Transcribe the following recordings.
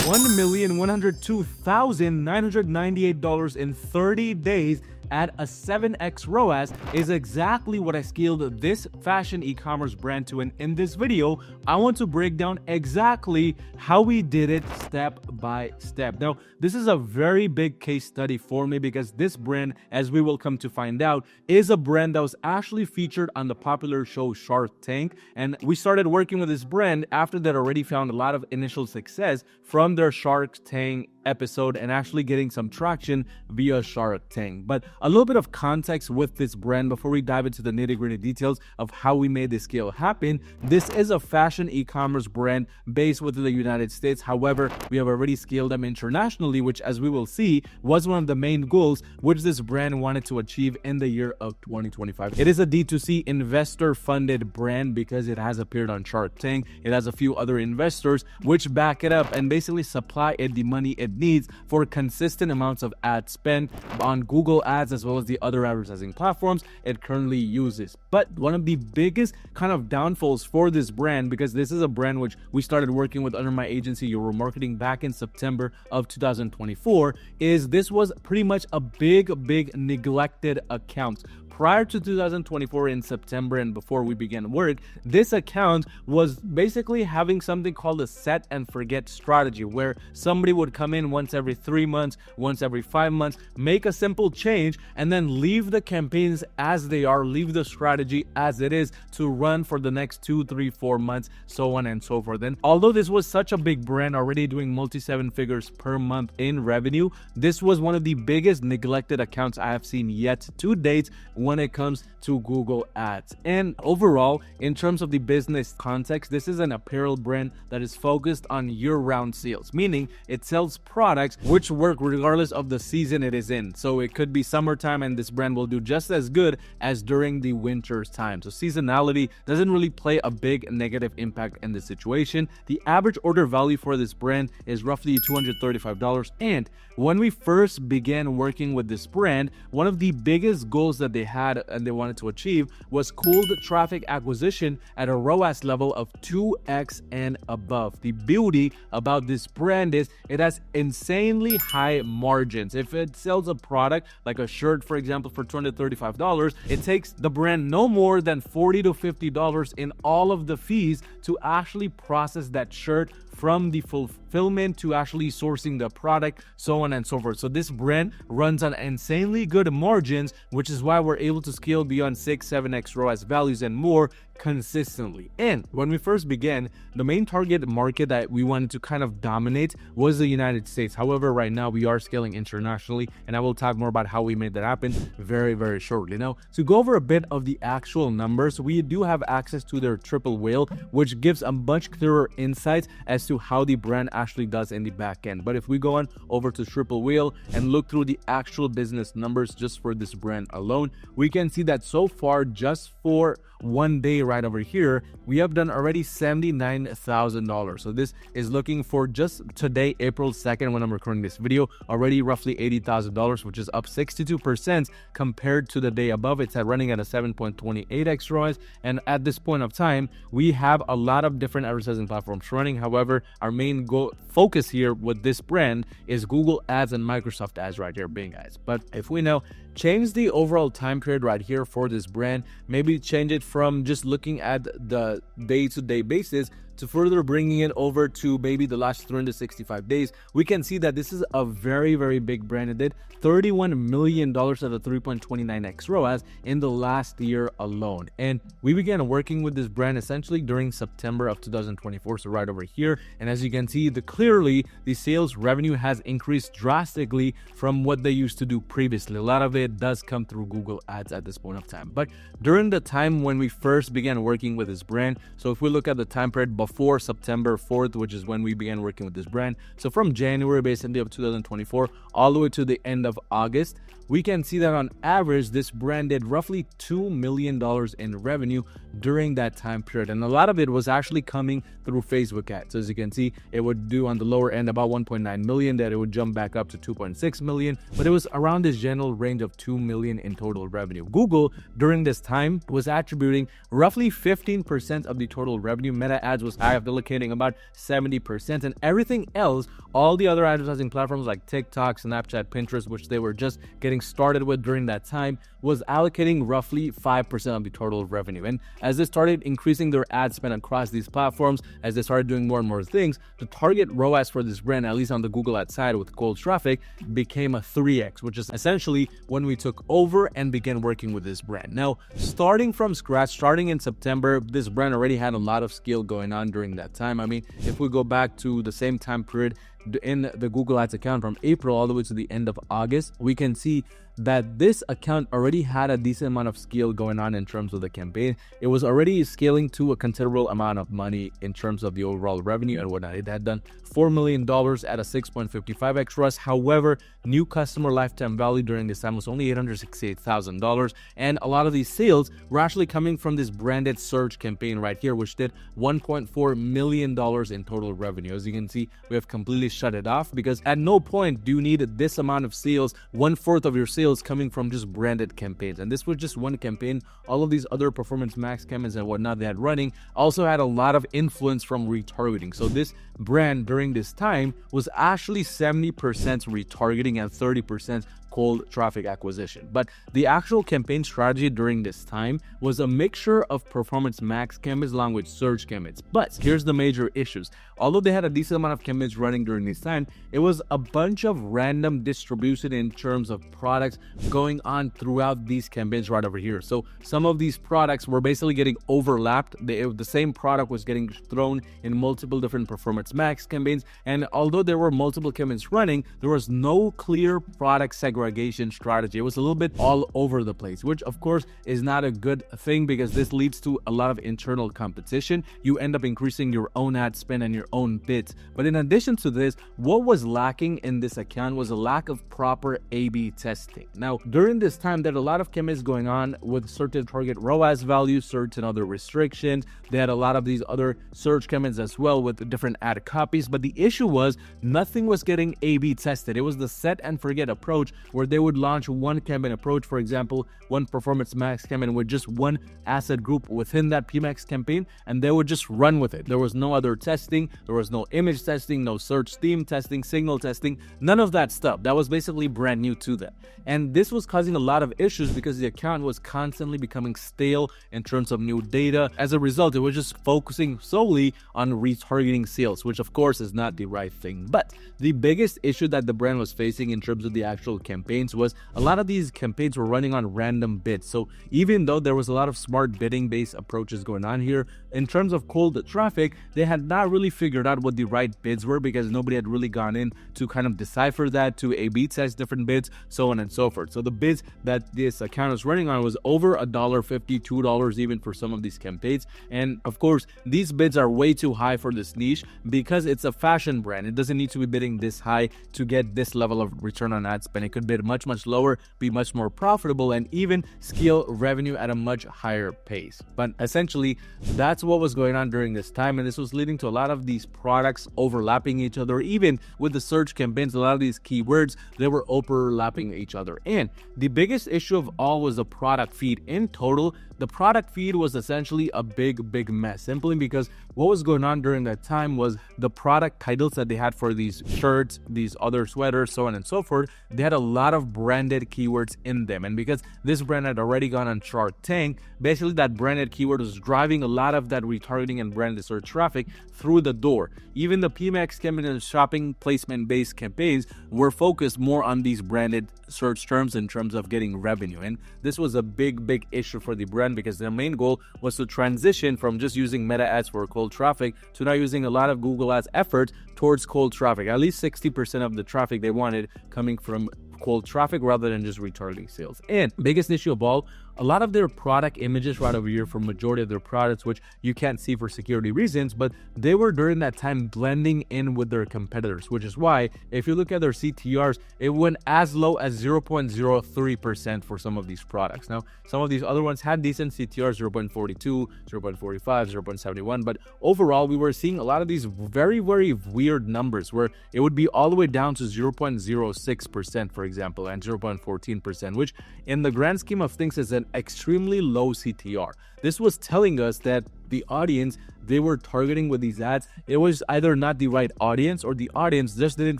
$1,102,998 in 30 days at a 7x ROAS is exactly what I scaled this fashion e-commerce brand to. And in this video, I want to break down exactly how we did it step by step. Now, this is a very big case study for me because this brand, as we will come to find out, is a brand that was actually featured on the popular show Shark Tank. And we started working with this brand after that already found a lot of initial success from their Shark Tank episode and actually getting some traction via Shark Tank. But a little bit of context with this brand before we dive into the nitty-gritty details of how we made this scale happen. This is a fashion e-commerce brand based within the United States. However, we have already scaled them internationally, which, as we will see, was one of the main goals which this brand wanted to achieve in the year of 2025. It is a D2C investor-funded brand because it has appeared on Shark Tank. It has a few other investors which back it up and basically supply it the money it needs for consistent amounts of ad spend on Google Ads as well as the other advertising platforms it currently uses. But one of the biggest kind of downfalls for this brand, because this is a brand which we started working with under my agency Euro Marketing back in September of 2024, is this was pretty much a big neglected account. Prior to 2024 in September and before we began work, this account was basically having something called a set and forget strategy, where somebody would come in once every 3 months, once every 5 months, make a simple change, and then leave the campaigns as they are, leave the strategy as it is to run for the next 2, 3, 4 months, so on and so forth. And although this was such a big brand already doing multi-seven figures per month in revenue, this was one of the biggest neglected accounts I have seen yet to date when it comes to Google Ads. And overall, in terms of the business context, this is an apparel brand that is focused on year-round sales, meaning it sells products which work regardless of the season it is in. So it could be summertime and this brand will do just as good as during the winter's time. So seasonality doesn't really play a big negative impact in this situation. The average order value for this brand is roughly $235. And when we first began working with this brand, one of the biggest goals that they had and they wanted to achieve was cold traffic acquisition at a ROAS level of 2x and above. The beauty about this brand is it has insanely high margins. If it sells a product like a shirt, for example, for $235, it takes the brand no more than $40 to $50 in all of the fees to actually process that shirt, from the fulfillment to actually sourcing the product, so on and so forth. So this brand runs on insanely good margins, which is why we're able to scale beyond 6, 7x ROAS values and more consistently. And when we first began, the main target market that we wanted to kind of dominate was the United States. However, right now we are scaling internationally, and I will talk more about how we made that happen very shortly. Now, to go over a bit of the actual numbers, we do have access to their triple whale, which gives a much clearer insight as to how the brand actually does in the back end. But if we go on over to triple whale and look through the actual business numbers just for this brand alone, we can see that so far, just for one day right over here, we have done already $79,000. So this is looking for just today, April 2nd, when I'm recording this video, already roughly $80,000, which is up 62% compared to the day above. It's running at a 7.28x ROAS. And at this point of time, we have a lot of different advertising platforms running. However, our main focus here with this brand is Google Ads and Microsoft Ads right here, Bing Ads. But if we now change the overall time period right here for this brand, maybe change it from just looking at the day-to-day basis to further bringing it over to maybe the last 365 days, we can see that this is a very big brand. It did $31 million at a 3.29x ROAS in the last year alone. And we began working with this brand essentially during September of 2024, so right over here. And as you can see, clearly the sales revenue has increased drastically from what they used to do previously. A lot of it does come through Google Ads at this point of time. But during the time when we first began working with this brand, so if we look at the time period before September 4th, which is when we began working with this brand, so from January basically of 2024 all the way to the end of August, we can see that on average this brand did roughly $2 million in revenue during that time period. And a lot of it was actually coming through Facebook ads. So as you can see, it would do on the lower end about 1.9 million, that it would jump back up to 2.6 million, but it was around this general range of 2 million in total revenue. Google during this time was attributing roughly 15% of the total revenue. Meta ads was allocating about 70%, and everything else, all the other advertising platforms like TikTok, Snapchat, Pinterest, which they were just getting started with during that time, was allocating roughly 5% of the total revenue. And as they started increasing their ad spend across these platforms, as they started doing more and more things, the target ROAS for this brand, at least on the Google ad side with cold traffic, became a 3x, which is essentially when we took over and began working with this brand. Now, starting from scratch, starting in September, this brand already had a lot of skill going on during that time. I mean, if we go back to the same time period in the Google Ads account from April all the way to the end of August, we can see that this account already had a decent amount of skill going on in terms of the campaign. It was already scaling to a considerable amount of money in terms of the overall revenue and whatnot. It had done $4 million at a 6.55x ROAS. However, new customer lifetime value during this time was only $868,000, and a lot of these sales were actually coming from this branded search campaign right here, which did $1.4 million in total revenue. As you can see, we have completely shut it off, because at no point do you need this amount of sales, 1/4 of your sales coming from just branded campaigns. And this was just one campaign. All of these other performance max campaigns and whatnot they had running also had a lot of influence from retargeting. So this brand during this time was actually 70% retargeting and 30% cold traffic acquisition. But the actual campaign strategy during this time was a mixture of performance max campaigns along with search campaigns. But here's the major issues. Although they had a decent amount of campaigns running during this time, it was a bunch of random distribution in terms of products going on throughout these campaigns right over here. So some of these products were basically getting overlapped. The same product was getting thrown in multiple different performance max campaigns. And although there were multiple campaigns running, there was no clear product segregation strategy. It was a little bit all over the place, which of course is not a good thing, because this leads to a lot of internal competition. You end up increasing your own ad spend and your own bids. But in addition to this, what was lacking in this account was a lack of proper A/B testing. Now, during this time, there had a lot of campaigns going on with certain target ROAS values, certain other restrictions. They had a lot of these other search campaigns as well with different ad copies. But the issue was nothing was getting A/B tested. It was the set and forget approach, where they would launch one campaign approach, for example, one performance max campaign with just one asset group within that PMax campaign, and they would just run with it. There was no other testing. There was no image testing, no search theme testing, signal testing, none of that stuff. That was basically brand new to them. And this was causing a lot of issues because the account was constantly becoming stale in terms of new data. As a result, it was just focusing solely on retargeting sales, which of course is not the right thing. But the biggest issue that the brand was facing in terms of the actual campaigns was a lot of these campaigns were running on random bids. So even though there was a lot of smart bidding based approaches going on here, in terms of cold traffic, they had not really figured out what the right bids were, because nobody had really gone in to kind of decipher that, to A/B test different bids, so on and so forth. So the bids that this account was running on was over $1.50, $2 even for some of these campaigns. And of course, these bids are way too high for this niche, because it's a fashion brand. It doesn't need to be bidding this high to get this level of return on ad spend. It could bid much lower, be much more profitable, and even scale revenue at a much higher pace. But essentially, that's what was going on during this time, and this was leading to a lot of these products overlapping each other. Even with the search campaigns, a lot of these keywords, they were overlapping each other. And the biggest issue of all was the product feed. In total, the product feed was essentially a big mess, simply because what was going on during that time was the product titles that they had for these shirts, these other sweaters, so on and so forth, they had a lot of branded keywords in them. And because this brand had already gone on Shark Tank, basically that branded keyword was driving a lot of that retargeting and branded search traffic through the door. Even the PMax campaign and shopping placement based campaigns were focused more on these branded search terms in terms of getting revenue. And this was a big issue for the brand, because their main goal was to transition from just using Meta ads for cold traffic to now using a lot of Google ads effort towards cold traffic. At least 60% of the traffic they wanted coming from cold traffic rather than just retargeting sales. And biggest issue of all a lot of their product images right over here for majority of their products, which you can't see for security reasons, but they were during that time blending in with their competitors, which is why if you look at their CTRs, it went as low as 0.03% for some of these products. Now, some of these other ones had decent CTRs, 0.42, 0.45, 0.71, but overall, we were seeing a lot of these very, very weird numbers where it would be all the way down to 0.06%, for example, and 0.14%, which in the grand scheme of things is an extremely low CTR. This was telling us that the audience they were targeting with these ads, it was either not the right audience or the audience just didn't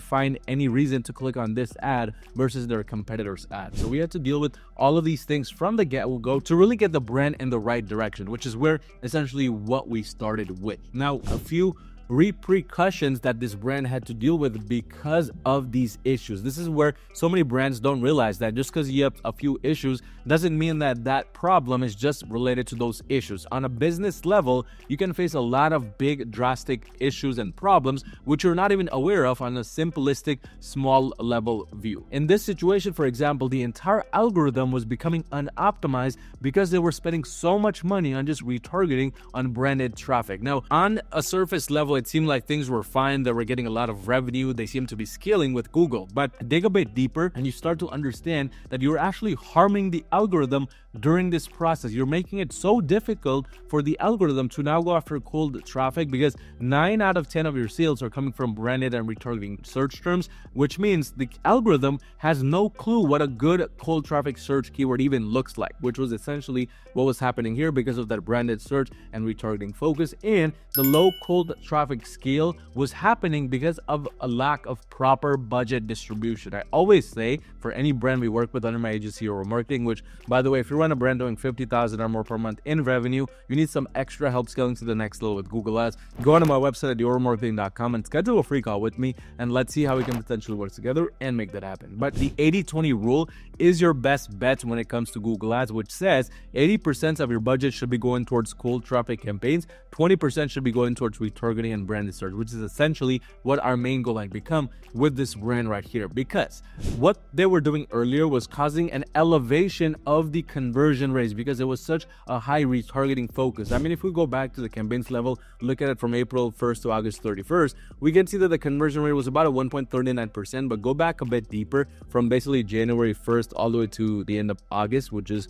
find any reason to click on this ad versus their competitors' ad. So we had to deal with all of these things from the get-go to really get the brand in the right direction, which is where essentially what we started with. Now, a few repercussions that this brand had to deal with because of these issues. This is where so many brands don't realize that just because you have a few issues doesn't mean that that problem is just related to those issues. On a business level, you can face a lot of big drastic issues and problems which you're not even aware of on a simplistic small level view. In this situation, for example, the entire algorithm was becoming unoptimized because they were spending so much money on just retargeting unbranded traffic. Now, on a surface level, it seemed like things were fine, they were getting a lot of revenue, they seemed to be scaling with Google. But dig a bit deeper and you start to understand that you're actually harming the algorithm during this process. You're making it so difficult for the algorithm to now go after cold traffic because 9 out of 10 of your sales are coming from branded and retargeting search terms, which means the algorithm has no clue what a good cold traffic search keyword even looks like, which was essentially what was happening here because of that branded search and retargeting focus. And the low cold traffic scale was happening because of a lack of proper budget distribution. I always say for any brand we work with under my agency or marketing, which by the way, if you run a brand doing 50,000 or more per month in revenue, you need some extra help scaling to the next level with Google Ads, go onto my website at yourmarketing.com and schedule a free call with me and let's see how we can potentially work together and make that happen. But the 80-20 rule is your best bet when it comes to Google Ads, which says 80% of your budget should be going towards cold traffic campaigns, 20% should be going towards retargeting and branded search, which is essentially what our main goal had become with this brand right here. Because what they were doing earlier was causing an elevation of the conversion rates because it was such a high retargeting focus. I mean, if we go back to the campaigns level, look at it from April 1st to August 31st, we can see that the conversion rate was about a 1.39%, but go back a bit deeper from basically January 1st all the way to the end of August, which is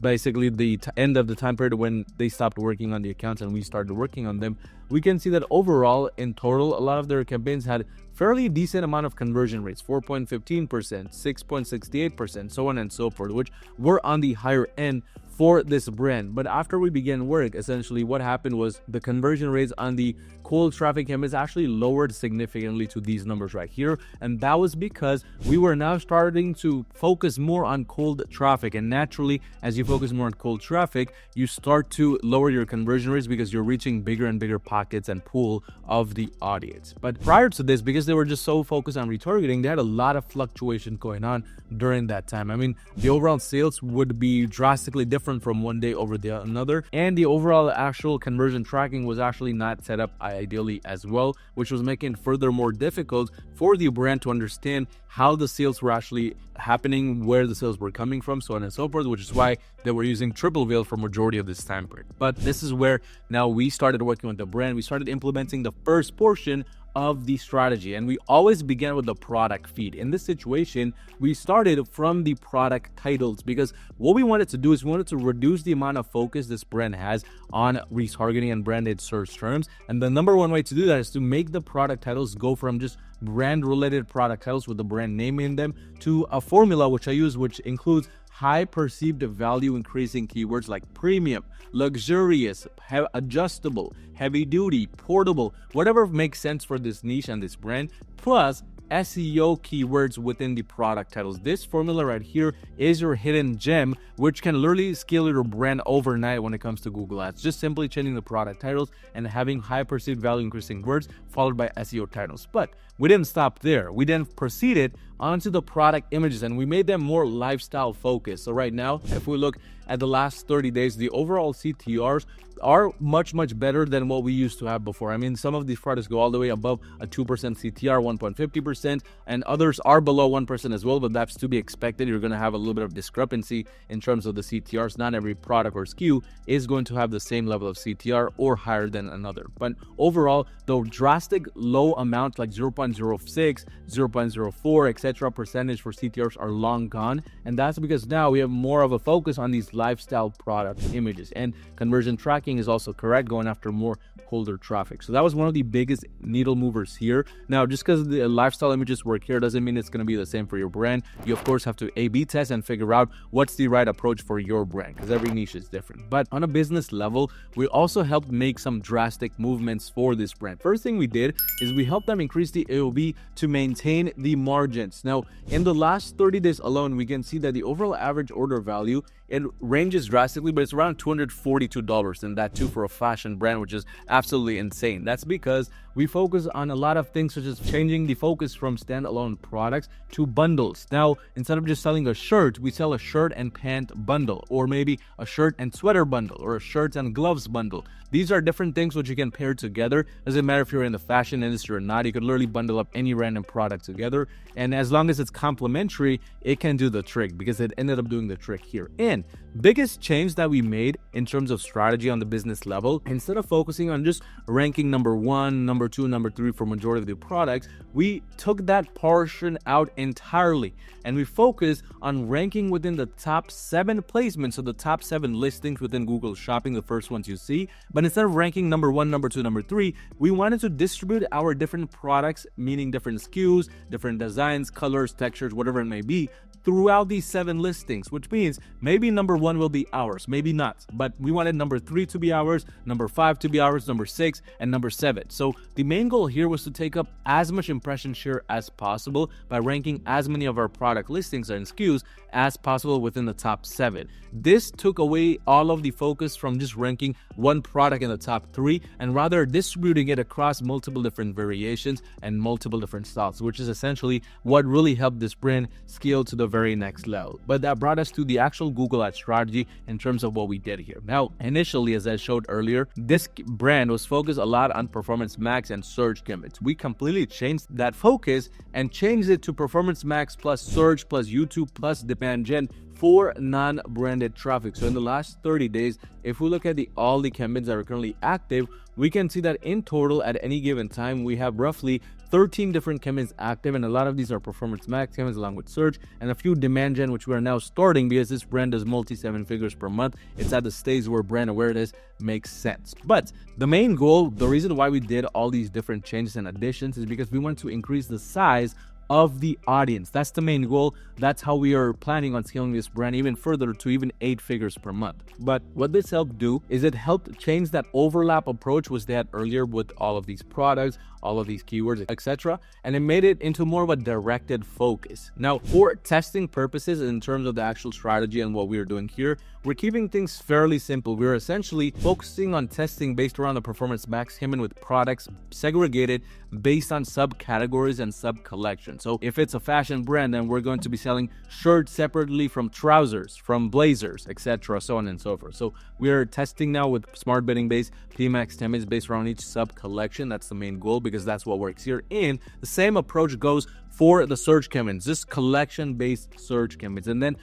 basically the end of the time period when they stopped working on the accounts and we started working on them, we can see that overall in total a lot of their campaigns had fairly decent amount of conversion rates, 4.15%, 6.68%, so on and so forth, which were on the higher end for this brand. But after we began work, essentially what happened was the conversion rates on the cold traffic campaigns actually lowered significantly to these numbers right here, and that was because we were now starting to focus more on cold traffic. And naturally, as you focus more on cold traffic, you start to lower your conversion rates because you're reaching bigger and bigger pockets and pool of the audience. But prior to this, because they were just so focused on retargeting, they had a lot of fluctuation going on during that time. I mean, the overall sales would be drastically different from one day over the another, and the overall actual conversion tracking was actually not set up ideally as well, which was making it further more difficult for the brand to understand how the sales were actually happening, where the sales were coming from, so on and so forth, which is why they were using triple veil for majority of this time period. But this is where now we started working with the brand. We started implementing the first portion of the strategy, and we always began with the product feed. In this situation, we started from the product titles because what we wanted to do is we wanted to reduce the amount of focus this brand has on retargeting and branded search terms. And the number one way to do that is to make the product titles go from just brand related product titles with the brand name in them to a formula which I use, which includes high perceived value increasing keywords like premium, luxurious, adjustable, heavy duty, portable, whatever makes sense for this niche and this brand, plus SEO keywords within the product titles. This formula right here is your hidden gem, which can literally scale your brand overnight when it comes to Google Ads. Just simply changing the product titles and having high perceived value increasing words followed by SEO titles. But we didn't stop there. We then proceeded onto the product images and we made them more lifestyle focused. So right now, if we look at the last 30 days, the overall CTRs are much better than what we used to have before. I mean, some of these products go all the way above a 2% CTR, 1.50%, and others are below 1% as well, but that's to be expected. You're going to have a little bit of discrepancy in terms of the CTRs. Not every product or SKU is going to have the same level of CTR or higher than another. But overall, the drastic low amount like 0.06, 0.04, etc. percentage for CTRs are long gone, and that's because now we have more of a focus on these lifestyle product images, and conversion tracking is also correct, going after more colder traffic. So that was one of the biggest needle movers here. Now, just because the lifestyle images work here doesn't mean it's going to be the same for your brand. You of course have to A/B test and figure out what's the right approach for your brand, because every niche is different. But on a business level, we also helped make some drastic movements for this brand. First thing we did is we helped them increase the AOV to maintain the margins. Now, in the last 30 days alone, we can see that the overall average order value, it ranges drastically, but it's around $242, and that too for a fashion brand, which is absolutely insane. That's because we focus on a lot of things, such as changing the focus from standalone products to bundles. Now, instead of just selling a shirt, we sell a shirt and pant bundle, or maybe a shirt and sweater bundle, or a shirt and gloves bundle. These are different things which you can pair together. Doesn't matter if you're in the fashion industry or not, you could literally bundle up any random product together. And as long as it's complementary, it can do the trick, because it ended up doing the trick here. And biggest change that we made in terms of strategy on the business level, instead of focusing on just ranking number 1, number 2, number 3 for majority of the products, we took that portion out entirely and we focused on ranking within the top 7 placements, so the top 7 listings within Google Shopping, the first ones you see. But instead of ranking number 1, number 2, number 3, we wanted to distribute our different products, meaning different SKUs, different designs, colors, textures, whatever it may be, throughout these 7 listings, which means maybe number 1 will be ours, maybe not, but we wanted number 3 to be ours, number 5 to be ours, number 6, and number 7. So the main goal here was to take up as much impression share as possible by ranking as many of our product listings and SKUs as possible within the top 7. This took away all of the focus from just ranking one product in the top 3 and rather distributing it across multiple different variations and multiple different styles, which is essentially what really helped this brand scale to the very next level. But that brought us to the actual Google Ads strategy in terms of what we did here. Now, initially, as I showed earlier, this brand was focused a lot on Performance Max and search keywords. We completely changed that focus and changed it to Performance Max plus search plus YouTube plus demand gen for non-branded traffic. So in the last 30 days, if we look at all the campaigns that are currently active, we can see that in total at any given time, we have roughly 13 different campaigns active, and a lot of these are Performance Max campaigns along with search, and a few demand gen, which we are now starting because this brand does multi-7 figures per month. It's at the stage where brand awareness makes sense. But the main goal, the reason why we did all these different changes and additions is because we want to increase the size of the audience. That's the main goal. That's how we are planning on scaling this brand even further to even 8 figures per month. But what this helped do is it helped change that overlap approach which they had earlier with all of these products, all of these keywords, etc. And it made it into more of a directed focus. Now, for testing purposes in terms of the actual strategy and what we're doing here, we're keeping things fairly simple. We're essentially focusing on testing based around the Performance Max campaign with products segregated based on subcategories and sub-collections. So if it's a fashion brand, then we're going to be selling shirts separately from trousers, from blazers, etc., so on and so forth. So we're testing now with smart bidding based PMAX campaigns based around each sub-collection. That's the main goal because that's what works here. And the same approach goes for the search campaigns, just collection-based search campaigns. And then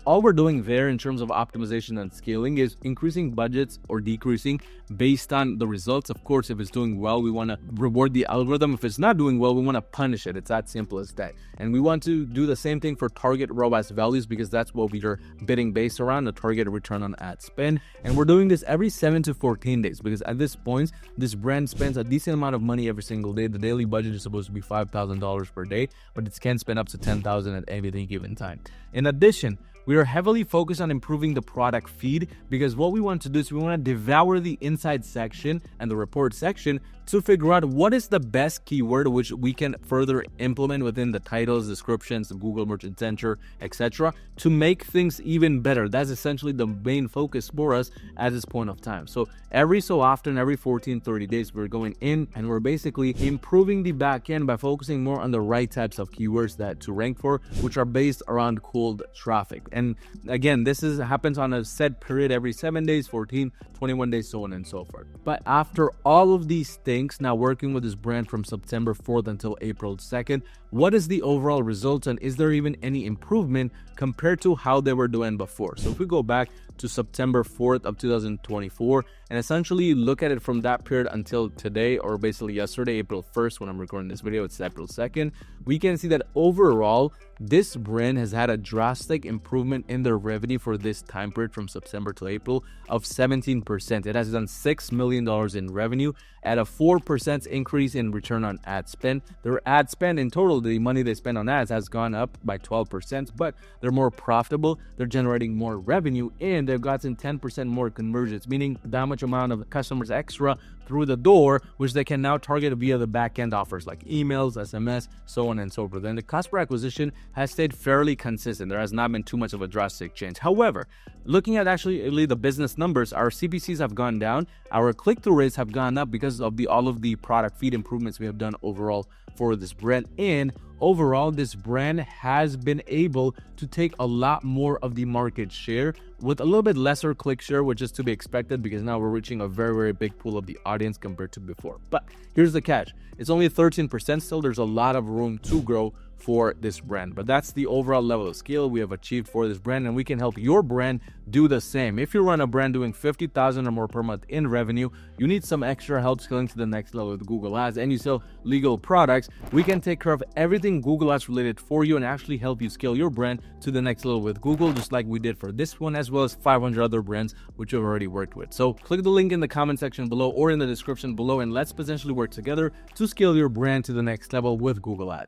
all we're doing there in terms of optimization and scaling is increasing budgets or decreasing based on the results. Of course, if it's doing well, we want to reward the algorithm. If it's not doing well, we want to punish it. It's that simple as that. And we want to do the same thing for target ROAS values because that's what we are bidding based around, the target return on ad spend. And we're doing this every 7 to 14 days because at this point, this brand spends a decent amount of money every single day. The daily budget is supposed to be $5,000 per day, but it can spend up to $10,000 at any given time. In addition, we are heavily focused on improving the product feed, because what we want to do is we want to devour the inside section and the report section to figure out what is the best keyword which we can further implement within the titles, descriptions, Google Merchant Center, etc. to make things even better. That's essentially the main focus for us at this point of time. So every so often, every 14-30 days, we're going in and we're basically improving the back end by focusing more on the right types of keywords that to rank for, which are based around cold traffic. And again, this happens on a set period every 7 days, 14, 21 days, so on and so forth. But after all of these things, now working with this brand from September 4th until April 2nd, what is the overall result, and is there even any improvement compared to how they were doing before? So if we go back to September 4th of 2024 and essentially look at it from that period until today, or basically yesterday, April 1st, when I'm recording this video, it's April 2nd, we can see that overall this brand has had a drastic improvement in their revenue for this time period from September to April of 17%. It has done $6 million in revenue at a 4% increase in return on ad spend. Their ad spend in total, the money they spend on ads, has gone up by 12%, but they're more profitable, they're generating more revenue, and they've gotten 10% more conversions, meaning that much amount of customers extra through the door, which they can now target via the back-end offers like emails, SMS, so on and so forth. And the cost per acquisition has stayed fairly consistent. There has not been too much of a drastic change. However, looking at actually the business numbers, our CPCs have gone down, our click-through rates have gone up because of all of the product feed improvements we have done overall for this brand. And overall, this brand has been able to take a lot more of the market share with a little bit lesser click share, which is to be expected because now we're reaching a very, very big pool of the audience compared to before. But here's the catch. It's only 13% still. There's a lot of room to grow for this brand, but that's the overall level of scale we have achieved for this brand, and we can help your brand do the same. If you run a brand doing $50,000 or more per month in revenue, you need some extra help scaling to the next level with Google Ads, and you sell legal products, we can take care of everything Google Ads related for you and actually help you scale your brand to the next level with Google, just like we did for this one, as well as 500 other brands which we've already worked with. So click the link in the comment section below or in the description below, and let's potentially work together to scale your brand to the next level with Google Ads.